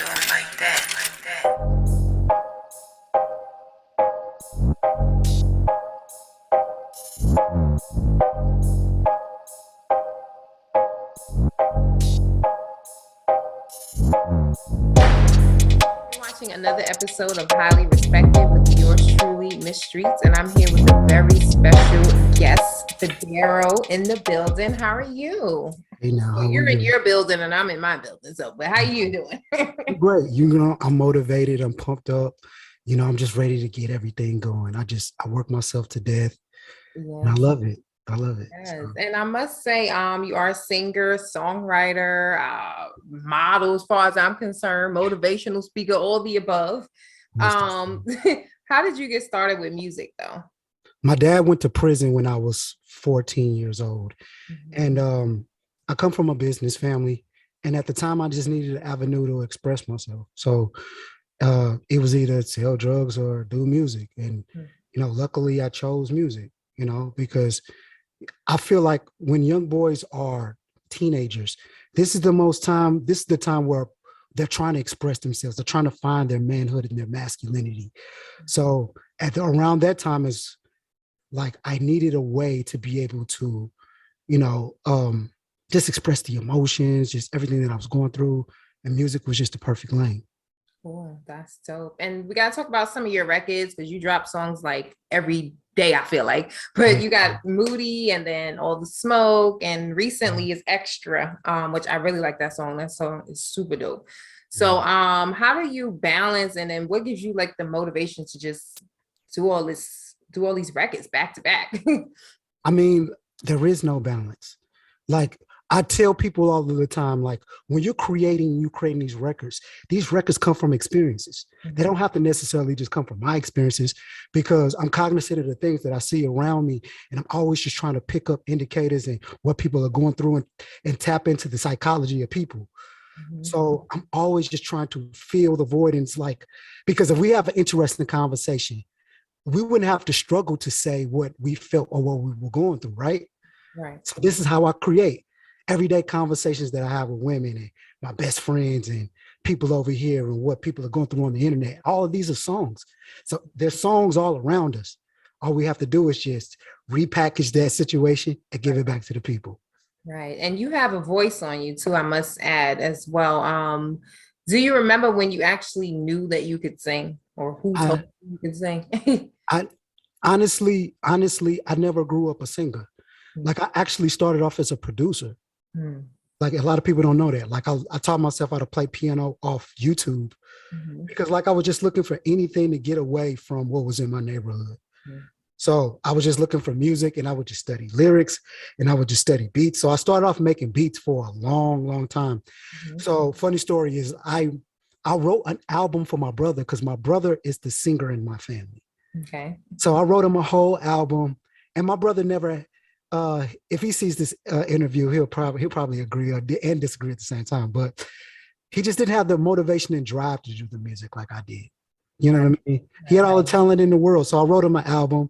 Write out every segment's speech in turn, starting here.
Watching another episode of Highly Respected with yours truly, Miss Streetz, and I'm here with a very special guest, Fedarro, in the building. How are you? Hey now, Well, you're in your building and I'm in my building. So, but how you doing? Great. I'm motivated. I'm pumped up. I'm just ready to get everything going. I work myself to death, and I love it. I love it. Yes. So. And I must say, you are a singer, songwriter, model, as far as I'm concerned, motivational speaker, all the above. How did you get started with music, though? My dad went to prison when I was 14 years old, and I come from a business family. And at the time, I just needed an avenue to express myself. So it was either sell drugs or do music. And, luckily I chose music, because I feel like when young boys are teenagers, this is the time where they're trying to express themselves. They're trying to find their manhood and their masculinity. So around that time is like, I needed a way to be able to, just express the emotions, just everything that I was going through. And music was just the perfect lane. Cool. That's dope. And we got to talk about some of your records because you drop songs like every day, I feel like. But you got Moody and then All the Smoke. And recently is Extra, which I really like that song. That song is super dope. So how do you balance, and then what gives you like the motivation to just do all these records back to back? I mean, there is no balance. Like, I tell people all of the time, like, when you're creating these records come from experiences. They don't have to necessarily just come from my experiences, because I'm cognizant of the things that I see around me. And I'm always just trying to pick up indicators and what people are going through and tap into the psychology of people. So I'm always just trying to fill the void. And it's like, because if we have an interesting conversation, we wouldn't have to struggle to say what we felt or what we were going through, right? Right. So this is how I create everyday conversations that I have with women and my best friends and people over here and what people are going through on the internet. All of these are songs. So there's songs all around us. All we have to do is just repackage that situation and give it back to the people. Right. And you have a voice on you too, I must add as well. Do you remember when you actually knew that you could sing, or who told you you could sing? I honestly, I never grew up a singer. Like, I actually started off as a producer. Like, a lot of people don't know that. Like, I taught myself how to play piano off YouTube because, like, I was just looking for anything to get away from what was in my neighborhood. So I was just looking for music, and I would just study lyrics, and I would just study beats. So I started off making beats for a long, long time. So funny story is I wrote an album for my brother because my brother is the singer in my family. Okay. So I wrote him a whole album, and my brother never, if he sees this interview, he'll probably agree and disagree at the same time. But he just didn't have the motivation and drive to do the music like I did. You know what I mean? He had all the talent in the world. So I wrote him an album,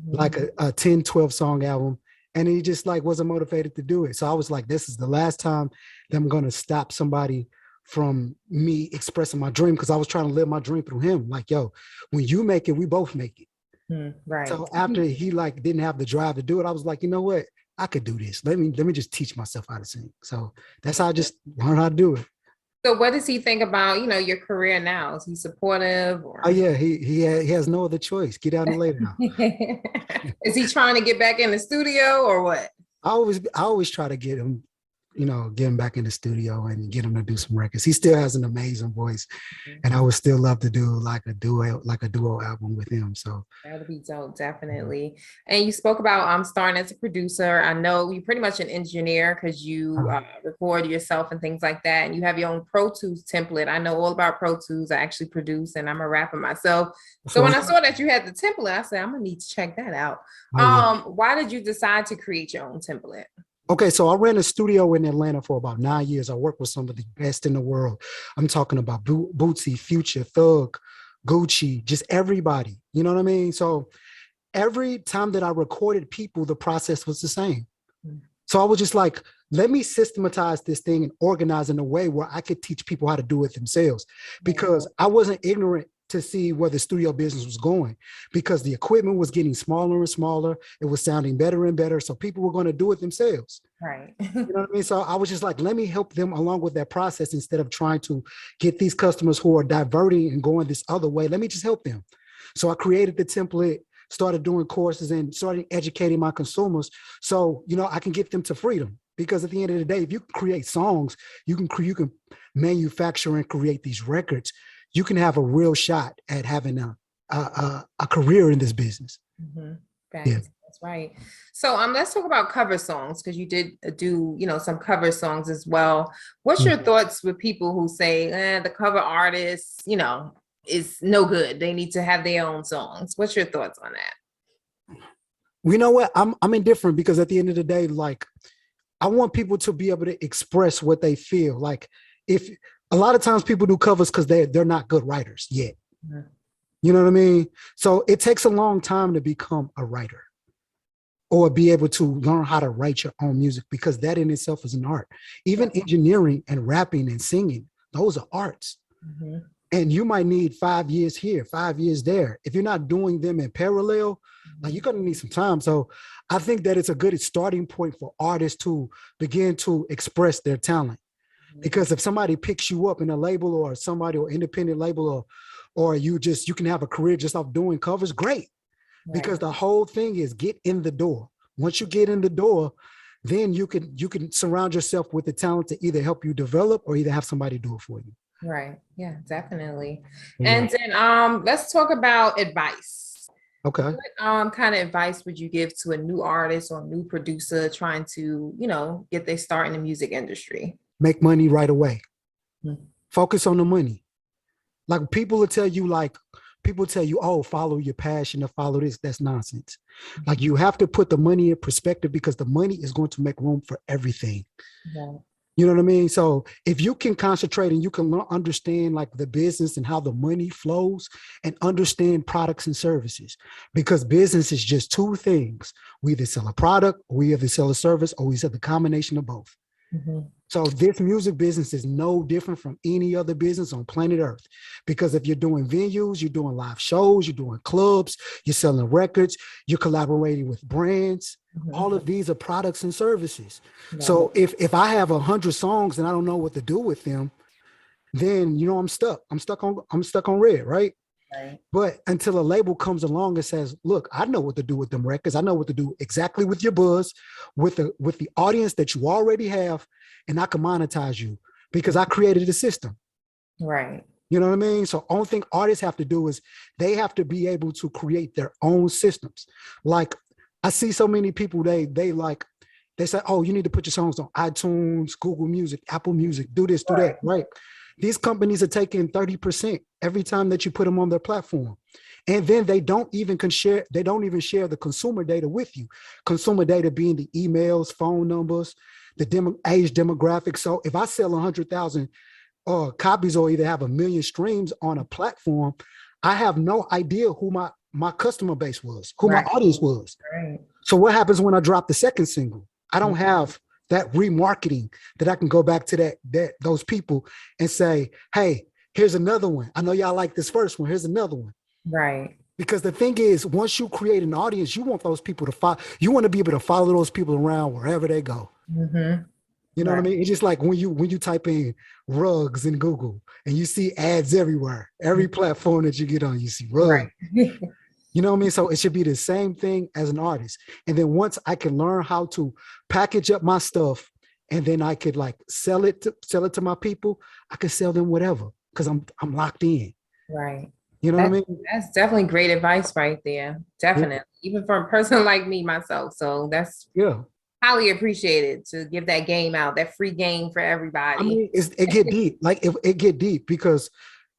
like a 10, 12 song album. And he just like wasn't motivated to do it. So I was like, this is the last time that I'm going to stop somebody from me expressing my dream, because I was trying to live my dream through him. Like, yo, when you make it, we both make it. Right. So after he like didn't have the drive to do it, I was like, you know what? I could do this. Let me just teach myself how to sing. So that's how I just learned how to do it. So what does he think about, your career now? Is he supportive? Or? Oh yeah, he has no other choice. Get out and lay down. Is he trying to get back in the studio or what? I always try to get him, get him back in the studio and get him to do some records. He still has an amazing voice, and I would still love to do like a duo album with him. So that'd be dope, definitely. And you spoke about starting as a producer. I know you're pretty much an engineer because you record yourself and things like that, and you have your own Pro Tools template. I know all about Pro Tools. I actually produce, and I'm a rapper myself. So when I saw that you had the template, I said, I'm gonna need to check that out. Why did you decide to create your own template? Okay, so I ran a studio in Atlanta for about 9 years. I worked with some of the best in the world. I'm talking about Bootsy, Future, Thug, Gucci, just everybody. You know what I mean? So every time that I recorded people, the process was the same. So I was just like, let me systematize this thing and organize in a way where I could teach people how to do it themselves, because I wasn't ignorant to see where the studio business was going, because the equipment was getting smaller and smaller. It was sounding better and better. So people were going to do it themselves. Right. You know what I mean? So I was just like, let me help them along with that process instead of trying to get these customers who are diverting and going this other way. Let me just help them. So I created the template, started doing courses, and started educating my consumers. So, I can get them to freedom, because at the end of the day, if you create songs, you can manufacture and create these records. You can have a real shot at having a career in this business. Mm-hmm. Yeah. That's right. So let's talk about cover songs, because you did do, some cover songs as well. What's your thoughts with people who say the cover artist, is no good, they need to have their own songs? What's your thoughts on that? You know what? I'm indifferent, because at the end of the day, like, I want people to be able to express what they feel. Like, if a lot of times people do covers because they're not good writers yet. Mm-hmm. You know what I mean? So it takes a long time to become a writer or be able to learn how to write your own music, because that in itself is an art. Even engineering and rapping and singing, those are arts. Mm-hmm. And you might need 5 years here, 5 years there. If you're not doing them in parallel, like, you're going to need some time. So I think that it's a good starting point for artists to begin to express their talent. Because if somebody picks you up in a label or independent label, or you can have a career just off doing covers, great. Right. Because the whole thing is get in the door. Once you get in the door, then you can surround yourself with the talent to either help you develop or either have somebody do it for you. Right. Yeah, definitely. Yeah. And then let's talk about advice. Okay. What kind of advice would you give to a new artist or new producer trying to, get their start in the music industry? Make money right away. Mm-hmm. Focus on the money. Like, people tell you, oh, follow your passion or follow this. That's nonsense. Mm-hmm. Like, you have to put the money in perspective, because the money is going to make room for everything. Yeah. You know what I mean? So if you can concentrate and you can understand like the business and how the money flows, and understand products and services, because business is just two things. We either sell a product, or we either sell a service, or we sell the combination of both. Mm-hmm. So this music business is no different from any other business on planet Earth, because if you're doing venues, you're doing live shows, you're doing clubs, you're selling records, you're collaborating with brands. Mm-hmm. All of these are products and services. Yeah. So if I have 100 songs and I don't know what to do with them, then I'm stuck. I'm stuck on red, right? Right. But until a label comes along and says, look, I know what to do with them records. I know what to do exactly with your buzz, with the audience that you already have, and I can monetize you because I created a system. Right. You know what I mean? So only thing artists have to do is they have to be able to create their own systems. Like, I see so many people, they say, oh, you need to put your songs on iTunes, Google Music, Apple Music, do this, do that, right? These companies are taking 30% every time that you put them on their platform. And then they don't even share the consumer data with you. Consumer data being the emails, phone numbers, the age demographic. So if I sell 100,000 copies or either have 1 million streams on a platform, I have no idea who my customer base was, who my audience was. Right. So what happens when I drop the second single? I don't have that remarketing that I can go back to those people and say, hey, here's another one. I know y'all like this first one. Here's another one. Right. Because the thing is, once you create an audience, you want those people to follow. You want to be able to follow those people around wherever they go. Mm-hmm. You know what I mean? It's just like when you type in rugs in Google and you see ads everywhere. Every platform that you get on, you see rugs. Right. You know what I mean? So it should be the same thing as an artist. And then once I can learn how to package up my stuff, and then I could like sell it to my people, I could sell them whatever because I'm locked in. Right. You know what I mean? That's definitely great advice right there. Definitely. Yeah. Even for a person like me, myself. So that's highly appreciated to give that game out, that free game for everybody. I mean, it get deep. Like it get deep because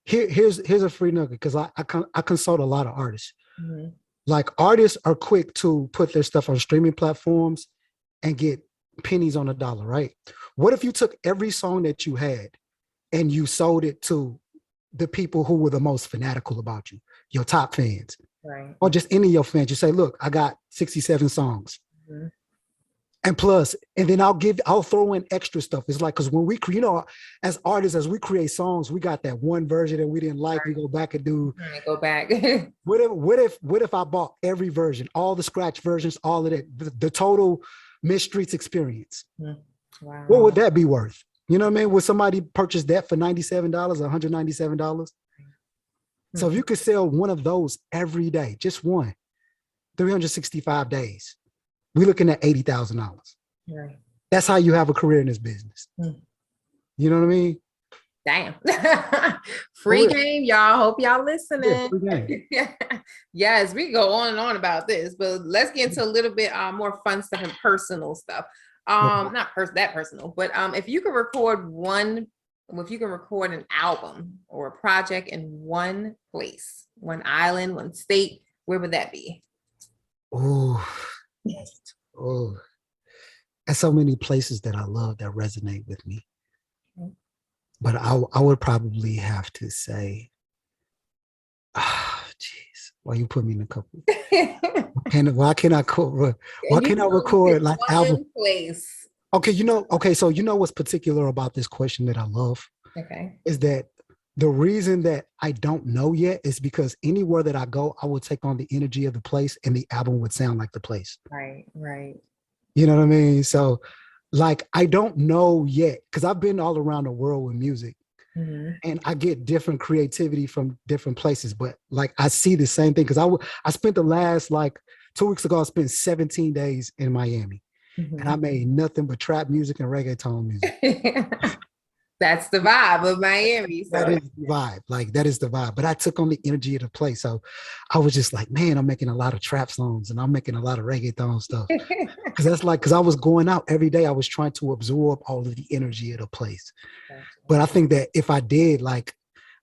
here's a free nugget, because I consult a lot of artists. Mm-hmm. Like, artists are quick to put their stuff on streaming platforms and get pennies on the dollar, right? What if you took every song that you had and you sold it to the people who were the most fanatical about you, your top fans, right? Or just any of your fans? You say, look, I got 67 songs. Mm-hmm. And plus, and then I'll throw in extra stuff. It's like, because when we, as artists, as we create songs, we got that one version that we didn't like. We go back and do. Go back. What if I bought every version, all the scratch versions, all of that, the total Miss Streetz experience? Wow. What would that be worth? You know what I mean? Would somebody purchase that for $97, $197? So if you could sell one of those every day, just one, 365 days, we're looking at $80,000. Right. That's how you have a career in this business. You know what I mean? Damn. Free game, y'all. Hope y'all listening. Yeah, Yes, we go on and on about this, but let's get into a little bit more fun stuff and personal stuff. Not that personal, but if you could record an album or a project in one place, one island, one state, where would that be? Oh, there's so many places that I love that resonate with me. But I would probably have to say, jeez, why you put me in a couple? Why can't I record like album place? Okay, so you know what's particular about this question that I love? Okay. Is that the reason that I don't know yet is because anywhere that I go, I would take on the energy of the place and the album would sound like the place. Right. You know what I mean? So like, I don't know yet, because I've been all around the world with music and I get different creativity from different places, but like, I see the same thing. Cause I spent the last, like 2 weeks ago, I spent 17 days in Miami and I made nothing but trap music and reggaeton music. That's the vibe of Miami. So. That is the vibe. Like, that is the vibe. But I took on the energy of the place. So I was just like, man, I'm making a lot of trap songs and I'm making a lot of reggaeton stuff. Because I was going out every day. I was trying to absorb all of the energy of the place. But I think that if I did, like,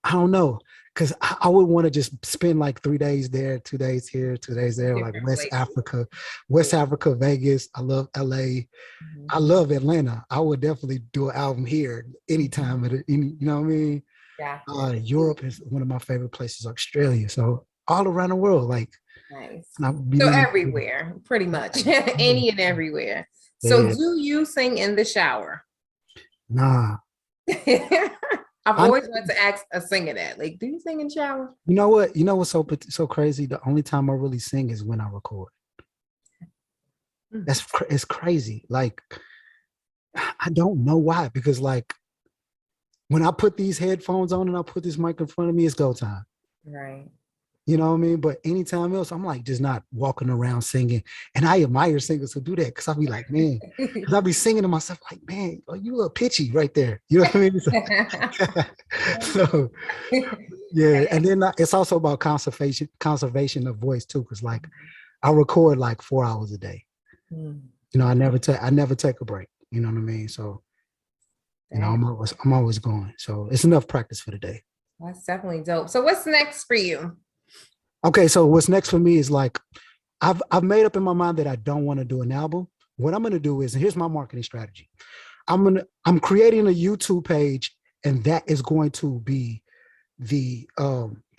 I don't know, because I would want to just spend like 3 days there, 2 days here, 2 days there, like West Africa, Vegas. I love LA. I love Atlanta. I would definitely do an album here anytime. You know what I mean? Yeah. Europe is one of my favorite places, Australia. So all around the world, like. Nice. So everywhere, pretty much. Any and everywhere. So do you sing in the shower? Nah. I've always wanted to ask a singer that. Like, do you sing in the shower? You know what? You know what's so crazy? The only time I really sing is when I record. It's crazy. Like, I don't know why, because like when I put these headphones on and I put this mic in front of me, it's go time. Right. You know what I mean? But anytime else, I'm like just not walking around singing. And I admire singers who do that, because I'll be like, man, because I'll be singing to myself like, man, oh, you a little pitchy right there. You know what I mean? So yeah. And then it's also about conservation of voice too. Cause like I record like 4 hours a day. You know, I never take a break. You know what I mean? So, you know, I'm always going. So it's enough practice for the day. That's definitely dope. So what's next for you? Okay, so what's next for me is like, I've made up in my mind that I don't want to do an album. What I'm going to do is, and here's my marketing strategy. I'm creating a YouTube page, and that is going to be the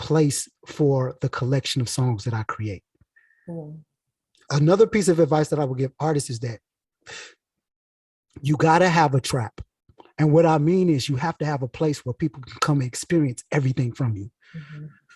place for the collection of songs that I create. Another piece of advice that I would give artists is that you got to have a trap. And what I mean is you have to have a place where people can come and experience everything from you.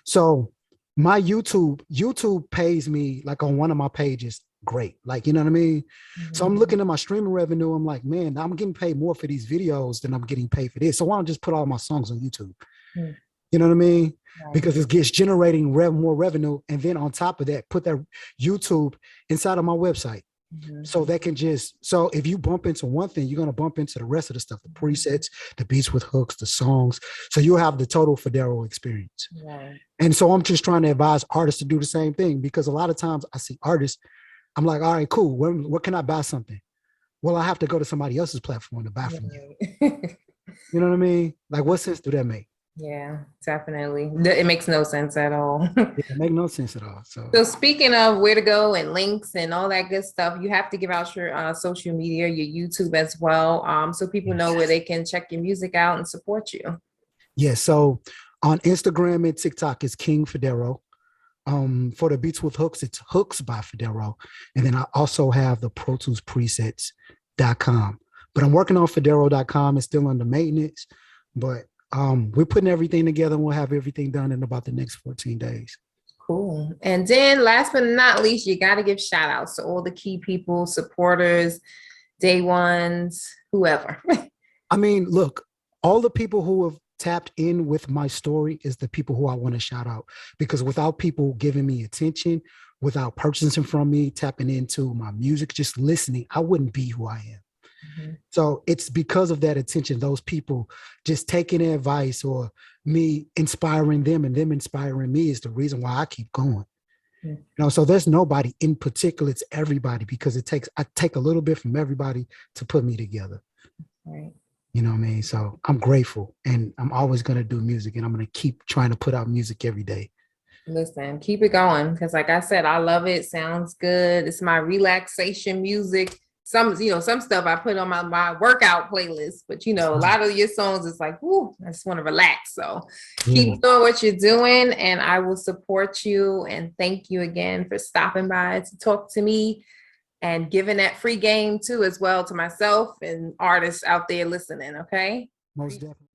So my YouTube pays me, like on one of my pages, great. Like, you know what I mean? So I'm looking at my streaming revenue. I'm like, man, I'm getting paid more for these videos than I'm getting paid for this. So why don't I just put all my songs on YouTube? You know what I mean? Because it gets generating more revenue. And then on top of that, put that YouTube inside of my website. So they can so if you bump into one thing, you're going to bump into the rest of the stuff, the presets, the beats with hooks, the songs. So you'll have the total Fedarro experience. And so I'm just trying to advise artists to do the same thing, because a lot of times I see artists, I'm like, all right, cool. Where can I buy something? Well, I have to go to somebody else's platform to buy from you. You know what I mean? Like, what sense do that make? Yeah, definitely. It makes no sense at all. It makes no sense at all. So speaking of where to go and links and all that good stuff, you have to give out your social media, your YouTube as well, so people know where they can check your music out and support you. Yeah, so on Instagram and TikTok is King Fedarro. For the beats with hooks, it's Hooks by Fedarro. And then I also have the Pro Tools presets.com. But I'm working on Fedarro.com. It's still under maintenance. But we're putting everything together and we'll have everything done in about the next 14 days. Cool. And then last but not least, you got to give shout outs to all the key people, supporters, day ones, whoever. I mean, look, all the people who have tapped in with my story is the people who I want to shout out, because without people giving me attention, without purchasing from me, tapping into my music, just listening, I wouldn't be who I am. Mm-hmm. So it's because of that attention, those people just taking advice or me inspiring them and them inspiring me is the reason why I keep going. Mm-hmm. You know, so there's nobody in particular, it's everybody, because I take a little bit from everybody to put me together. Right. You know what I mean? So I'm grateful, and I'm always going to do music, and I'm going to keep trying to put out music every day. Listen, keep it going. Because like I said, I love it. Sounds good. It's my relaxation music. Some stuff I put on my workout playlist, but a lot of your songs, it's like, whoo, I just want to relax. So keep doing what you're doing, and I will support you. And thank you again for stopping by to talk to me and giving that free game too, as well, to myself and artists out there listening. Okay. Most definitely.